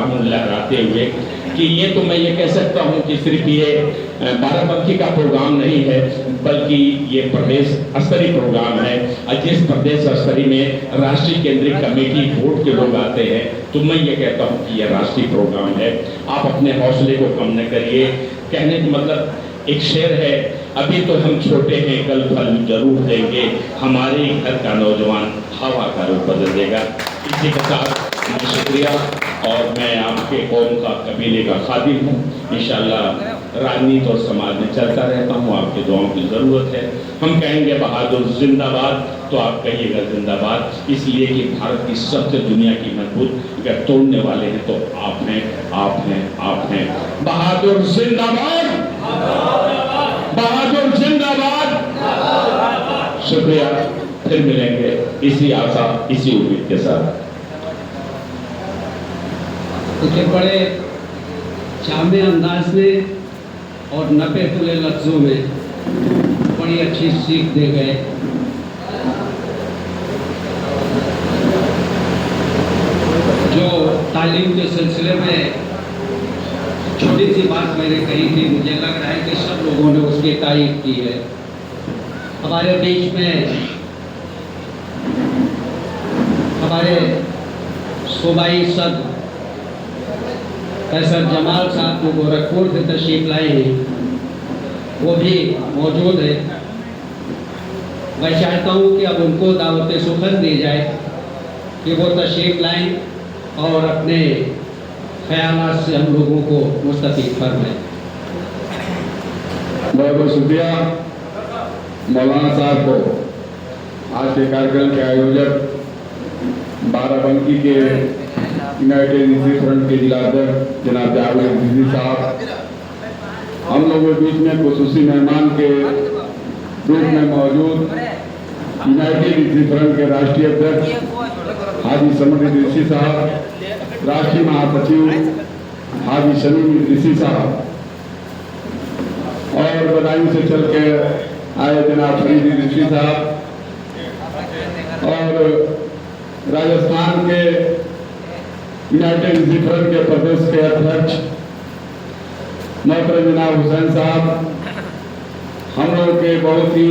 कानून लहराते हुए कि ये तो मैं ये कह सकता हूँ कि सिर्फ ये बाराबंकी का प्रोग्राम नहीं है, बल्कि ये प्रदेश स्तरीय प्रोग्राम है। और जिस प्रदेश स्तरीय में राष्ट्रीय केंद्रीय कमेटी बोर्ड के लोग आते हैं, तो मैं ये कहता हूँ कि ये राष्ट्रीय प्रोग्राम है। आप अपने हौसले को कम न करिए। कहने का मतलब एक शेर है, अभी तो हम छोटे हैं, कल फल जरूर देंगे, हमारे घर का नौजवान हवा का रूप बदल देगा। इसी के साथ शुक्रिया, और मैं आपके कौम का कबीले का खादिम हूँ। इंशाअल्लाह राजनीति और समाज में चलता रहता हूँ, आपके दुआओं की ज़रूरत है। हम कहेंगे बहादुर जिंदाबाद, तो आप कहिएगा जिंदाबाद, इसलिए कि भारत की सबसे दुनिया की मजबूत अगर तोड़ने वाले हैं तो आप हैं, आप हैं, आप हैं। बहादुर जिंदाबाद, बहादुर जिंदाबाद। शुक्रिया, फिर मिलेंगे इसी आशा, इसी उम्मीद के साथ। देखिए, बड़े जामे अंदाज में और नपे तुले लफ्जों में बड़ी अच्छी सीख दे गए। जो तालीम के सिलसिले में छोटी सी बात मैंने कही थी, मुझे लग रहा है कि सब लोगों ने उसकी तारीफ की है। हमारे बीच में हमारे सूबाई सदर कैसर जमाल साहब जो गोरखपुर से तशरीफ लाए हैं, वो भी मौजूद है। मैं चाहता हूँ कि अब उनको दावत सुखद दी जाए कि वो तशरीफ लाएं और अपने ख्यालात से हम लोगों को मुस्तफ़ीद फरमाएं। बहुत बहुत शुक्रिया मौलाना साहब को। आज के कार्यक्रम के आयोजक बाराबंकी के यूनाइटेड हिंदू फ्रंट के जिला अध्यक्ष जनाब जावेद रिजवी साहब, हम लोगों के बीच में खुसूसी मेहमान के रूप में मौजूद यूनाइटेड हिंदू फ्रंट के राष्ट्रीय अध्यक्ष हाजी समद इदरीसी साहब, राष्ट्रीय महासचिव हाजी शमीम इदरीसी साहब, और बदायूं से चल के आए जनाब फरीद इदरीसी साहब, और राजस्थान के यूनाइटेड हिंदू फ्रंट के प्रदेश के अध्यक्ष मोहतरम जनाब हुसैन साहब, हम लोग के बहुत ही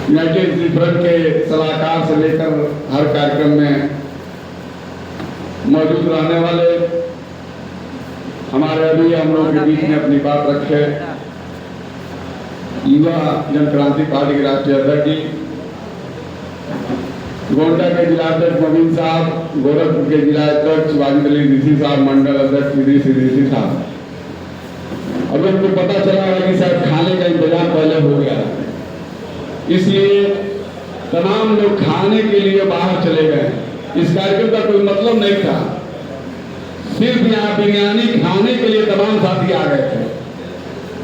यूनाइटेड हिंदू फ्रंट के सलाहकार से लेकर हर कार्यक्रम में मौजूद रहने वाले हमारे अभी हम लोग के बीच में अपनी बात रखे युवा जन क्रांति पार्टी के राष्ट्रीय अध्यक्ष जी, गोंडा के जिला अध्यक्ष मोबिन साहब, गोरखपुर के जिला अध्यक्ष वाजिद अली इदरीसी साहब, मंडल अध्यक्ष इदरीसी साहब। अब उनको पता चला है कि शायद खाने का इंतजाम पहले हो गया, इसलिए तमाम लोग खाने के लिए बाहर चले गए। इस कार्यक्रम का कोई मतलब नहीं था, सिर्फ यहाँ बिरयानी खाने के लिए तमाम साथी आ गए थे।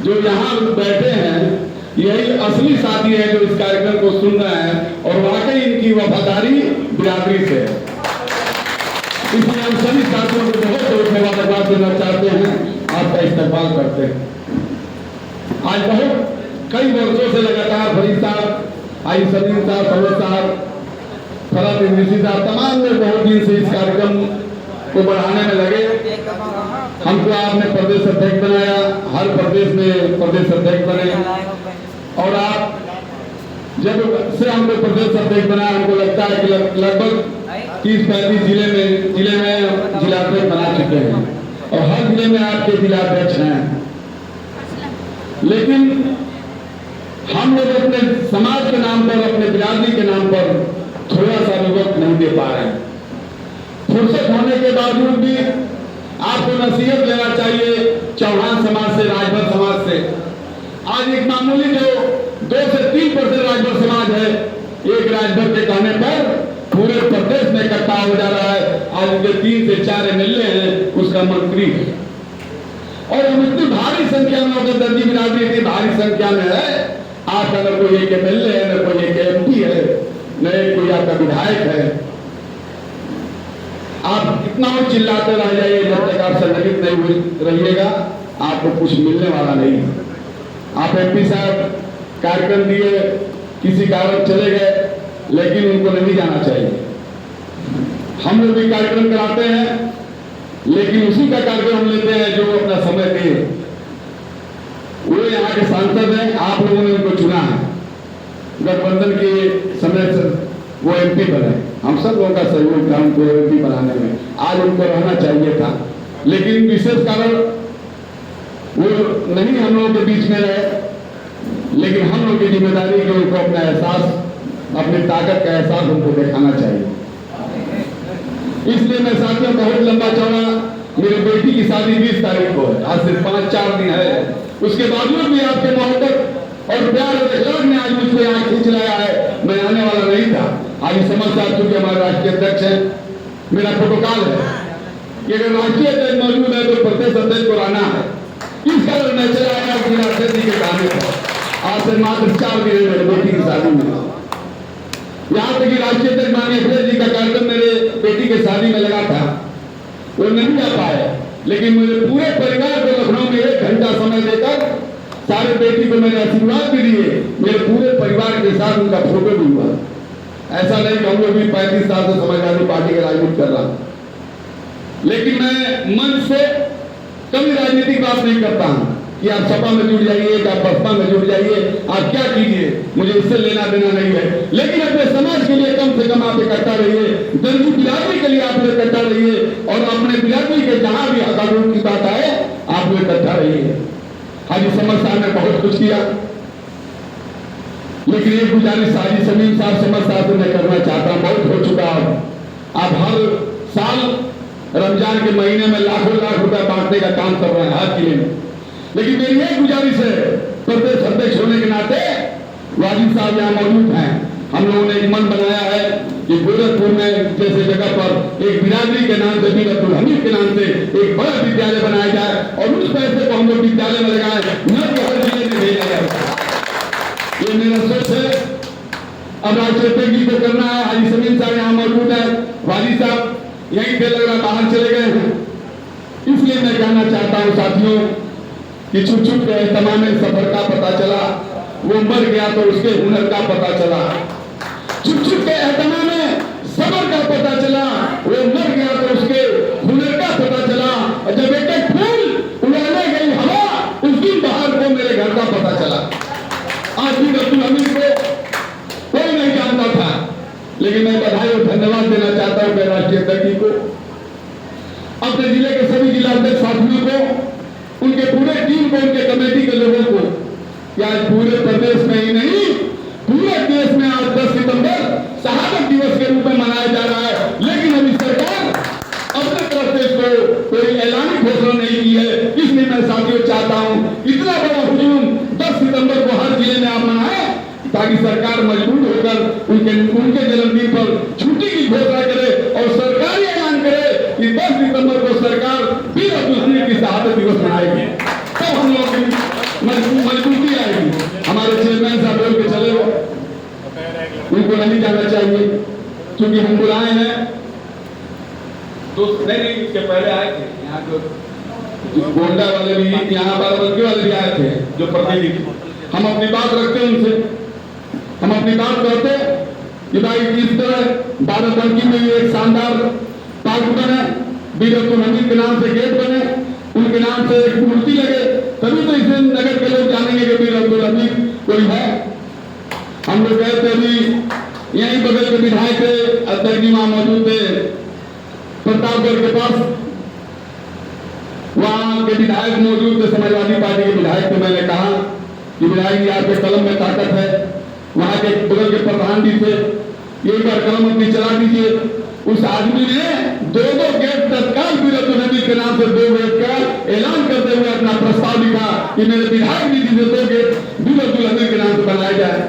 जो यहाँ बैठे हैं यही असली साथी है जो इस कार्यक्रम को सुन रहे हैं, और वाकई इनकी वफादारी बिरादरी से है। इसलिए हम सभी साथियों को बहुत बहुत मुबारकबाद देना चाहते हैं, आपका इस्तेमाल करते हैं। आज बहुत कई वर्षों से लगातार फरीद साहब, आई सलीम साहब, फरोज साहब, फरात इदरीसी साहब, तमाम लोग बहुत दिन से इस कार्यक्रम को बढ़ाने में लगे। हमको आपने प्रदेश अध्यक्ष बनाया, हर प्रदेश में प्रदेश अध्यक्ष बने, और आप जब से हमको प्रदेश अध्यक्ष बनाया, हमको लगता है कि लगभग 30-35 जिले में जिलाध्यक्ष बना चुके हैं, और हर जिले में आपके जिलाध्यक्ष हैं। लेकिन हम लोग अपने समाज के नाम पर, अपने बिरादरी के नाम पर थोड़ा सा भी वक्त नहीं दे पा रहे हैं। फुर्सत होने के बावजूद भी आपको नसीहत लेना चाहिए चौहान समाज से, राजभर समाज से। आज एक मामूली जो 2 से 3% राजभर समाज है, एक राजभर के कहने पर पूरे प्रदेश में इकट्ठा हो जा रहा है। आज उनके 3 से 4 एमएलए हैं, उसका मंत्री है, और हम इतनी भारी संख्या में अगर दर्जी बिरादरी इतनी भारी संख्या में है, आपका न कोई एक एमएलए है, न कोई एक एमपी है, न कोई आपका विधायक है। आप कितना और चिल्लाते रह जाइए, जब तक आप संगठित नहीं रहिएगा आपको कुछ मिलने वाला नहीं है। आप एमपी साहब कार्यक्रम दिए, किसी कारण चले गए, लेकिन उनको नहीं जाना चाहिए। हम लोग भी कार्यक्रम कराते हैं, लेकिन उसी का कार्यक्रम हम लेते हैं जो अपना समय दे। वो यहाँ के सांसद हैं, आप लोगों ने उनको चुना है, गठबंधन के समय से वो एमपी बने, हम सब लोगों का सहयोग था उनको एमपी बनाने में। आज उनको रहना चाहिए था, लेकिन विशेष कारण वो नहीं हम लोगों के बीच में रहे। लेकिन हम लोग की जिम्मेदारी कि उनको अपना एहसास, अपनी ताकत का एहसास उनको दिखाना चाहिए। इसलिए मैं साथियों बहुत लंबा चौड़ा, मेरी बेटी की शादी 20 तारीख को है, आज से 5-4 दिन है। उसके बावजूद भी आपके मोहब्बत और प्यार और इखलास ने आज मुझको यहाँ खींच लाया है। मैं आने वाला नहीं था। आज समझ साहब चूंकि हमारे राष्ट्रीय अध्यक्ष हैं, मेरा प्रोटोकॉल है कि अगर राष्ट्रीय अध्यक्ष मौजूद है तो प्रदेश अध्यक्ष को रहना है। इस कारण मैं चला आया बिना अध्यक्ष के कहने पर। आज से मात्र 4 दिन मेरे बेटी की शादी में, यहाँ तक कि राष्ट्रीय अध्यक्ष माननीय अखिलेश जी का कार्यक्रम मेरे बेटी के शादी में लगा था, वो नहीं आ पाए। लेकिन मेरे पूरे परिवार को लखनऊ में 1 घंटा समय देकर सारे बेटी को मैंने आशीर्वाद भी दिए। मेरे पूरे परिवार के साथ उनका फोटो भी हुआ। ऐसा नहीं कि हम लोग भी 35 साल से समाजवादी पार्टी के राजनीति कर रहा हूं, लेकिन मैं मन से कभी राजनीतिक बात नहीं करता हूं कि आप सपा में जुड़ जाइए, कि आप बसपा में जुड़ जाइए, आप क्या कीजिए, मुझे इससे लेना देना नहीं है। लेकिन अपने समाज के लिए कम से कम आप इकट्ठा रहिए, दलित बिरादरी के लिए आप लोग इकट्ठा रहिए, और अपने बिरादरी के जहां भी कानून की बात आए आप लोग इकट्ठा रहिए। हाजी समझ साहब ने बहुत कुछ किया, लेकिन एक गुजारिश हाजी समीम साहब समझ साहब से मैं करना चाहता हूं, बहुत हो चुका। आप हर साल रमजान के महीने में लाखों लाख रुपए बांटने का काम कर रहे हैं हर जिले में। लेकिन मेरी एक गुजारिश है, प्रदेश अध्यक्ष होने के नाते वाजिद साहब यहाँ मौजूद हैं, हम लोगों ने एक मन बनाया है कि गोरखपुर में जैसे जगह पर एक बिरादरी के नाम से, बीर अब्दुल हमीद के नाम से एक बड़ा विद्यालय बनाया जाए, और उस पैसे को हम लोग विद्यालय में लगाए, न कि हर जिले में भेजा जाए। ये मेरा सोच है। अब राष्ट्रीय अध्यक्ष जी को करना है। हाजी समीम साहब यहाँ मौजूद है, वाजिद साहब यहीं थे, लग रहा बाहर चले गए हैं। इसलिए मैं कहना चाहता हूँ साथियों कि छुप छुप के तमाम सफर का पता चला, वो मर गया तो उसके हुनर का पता चला। छुप छुप के तमाम सफर का पता चला, वो मर गया तो उसके हुनर का पता चला। जब एक फूल उड़ाने गई हवा, उस दिन बाहर को मेरे घर का पता चला। आज भी अब्दुल हमीद को कोई नहीं जानता था, लेकिन मैं बधाई और धन्यवाद देना चाहता हूं राष्ट्रीय अध्यक्ष जी को, अपने जिले के सभी जिला अध्यक्ष साथियों को, उनके पूरे टीम को, उनके कमेटी के लोगों को, कि आज पूरे प्रदेश में ही नहीं पूरे देश में आज 10 सितंबर शहादत दिवस के रूप में मनाया जा रहा है। लेकिन अभी सरकार अपने तरफ से इसको कोई ऐलानी घोषणा नहीं की है। इसलिए मैं साथियों चाहता हूं इतना बड़ा हुजूम 10 सितंबर को हर जिले में आप मनाएं, ताकि सरकार मजबूर होकर उनके जन्मदिन पर छुट्टी की घोषणा करे और सरकारी ऐलान करे कि 10 सितंबर को सरकार बीर अब्दुल हमीद की शहादत दिवस मनाएगी। तब हम लोग की मजबूती आएगी। हमारे चेयरमैन साहब बोल के चले गए, उनको नहीं जाना चाहिए, क्योंकि हम बुलाए हैं तो नहीं, इसके पहले आए थे यहाँ को गोंडा वाले भी, यहाँ बाराबंकी वाले भी आए थे जो प्रतिनिधि। हम अपनी बात रखते हैं उनसे, हम अपनी बात कहते कि भाई इस तरह बाराबंकी में भी एक शानदार पार्क बने, बीर अब्दुल हमीद के नाम से गेट बने, उनके नाम से एक मूर्ति लगे, तभी तो इसे नगर के लोग जानेंगे कि बीर अब्दुल हमीद कोई है। हम लोग कहते अभी यहीं बगल के विधायक अध्यक्ष जी वहां मौजूद थे प्रतापगढ़ के पास, वहां के विधायक मौजूद थे, समाजवादी पार्टी के विधायक थे। मैंने कहा कि विधायक जी आपके कलम में ताकत है, वहां के बगल के प्रधान जी थे, एक बार कलम अपनी चला दीजिए। उस आदमी ने 2 गेट तत्काल बीर अब्दुल हमीद के नाम से 2 गेट का ऐलान करते हुए अपना प्रस्ताव लिखा कि मेरे विधायक निधि से 2 गेट बीर अब्दुल हमीद के नाम से बनाया जाए।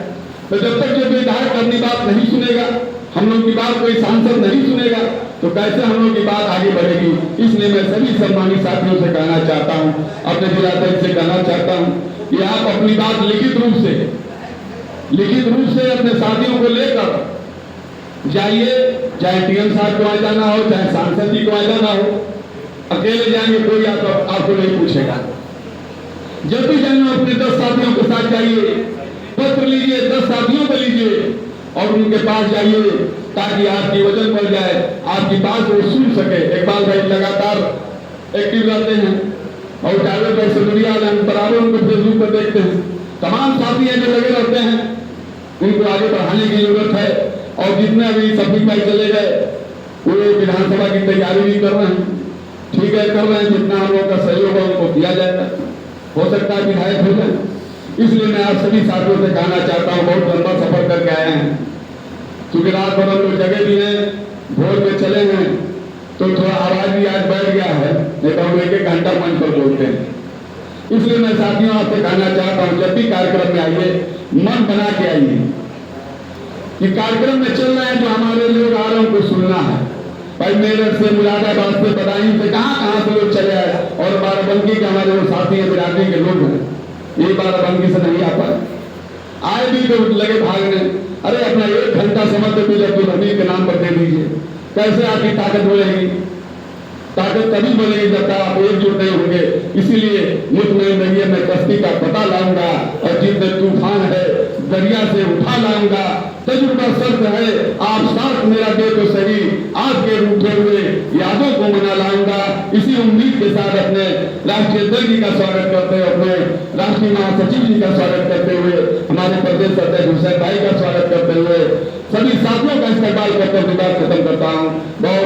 तो जब तक जो विधायक अपनी बात नहीं सुनेगा, हम लोग की बात कोई सांसद नहीं सुनेगा, तो कैसे हम लोग की बात आगे बढ़ेगी। इसलिए मैं सभी सम्मानित साथियों से कहना चाहता हूं, अपने जिलाध्यक्ष से कहना चाहता हूं कि आप अपनी बात लिखित रूप से अपने साथियों को लेकर जाइए, चाहे टीएम साहब को आ जाना हो, चाहे सांसद जी को आ जाना हो। अकेले जाएंगे कोई आपको नहीं पूछेगा। जब भी जाना अपने 10 साथियों के साथ जाइए, पत्र लीजिए, 10 साथियों को लीजिए और उनके पास जाइए ताकि आपकी वजन बढ़ जाए, आपकी बात वो सुन सके। इकबाल भाई लगातार एक्टिव रहते हैं और टाइगर भाई सदुरिया हम बराबर उनको फेसबुक पर देखते हैं। तमाम साथी हैं जो लगे रहते हैं, उनको आगे बढ़ाने की जरूरत है। और जितने अभी सफीक भाई चले गए वो विधानसभा की तैयारी भी कर रहे हैं, ठीक है कर रहे हैं, जितना हम लोग का सहयोग है उनको किया जाएगा, हो सकता है विधायक हो जाए। इसलिए मैं आप सभी साथियों से कहना चाहता हूँ, बहुत लंबा सफर करके आए हैं, क्योंकि रात भर हम लोग जगह भी हैं, भोर में चले हैं, तो थोड़ा आवाज भी आज बैठ गया है, नहीं तो हम 1-1 घंटा मंच पर बोलते हैं। इसलिए मैं साथियों आपसे कहना चाहता हूँ, जब भी कार्यक्रम में आइए मन बना के आइए कि कार्यक्रम में चल रहे हैं, जो हमारे लोग आ रहे हैं उनको सुनना है। भाई मेरठ से, मुरादाबाद से, बदायूं से, कहाँ से लोग चले आए, और बाराबंकी के हमारे वो साथी हैं, बिरादरी के लोग हैं, ये बाराबंकी से नहीं आ पाए, आए भी तो लगे भागने। अरे अपना 1 घंटा समय तो भी अब्दुल हमीद के नाम पर दे दीजिए। कैसे आपकी ताकत बढ़ेगी? ताकत तभी बढ़ेगी जब तक आप एकजुट नहीं होंगे। इसीलिए मुतमईन रहिए, मैं कश्ती का पता लाऊंगा और जितने तूफान है दरिया से उठा लाऊंगा। तजुर्बा शर्त है, आप साथ मेरा दे तो सही, आपके रूठे हुए यादों को मना लाऊंगा। इसी उम्मीद के साथ अपने राष्ट्रीय अध्यक्ष जी का स्वागत करते हुए, अपने राष्ट्रीय महासचिव जी का स्वागत करते हुए, हमारे प्रदेश अध्यक्ष हुसैन भाई का स्वागत करते हुए, सभी साथियों का इस्तेमाल करते हुए बात खत्म करता हूँ। बहुत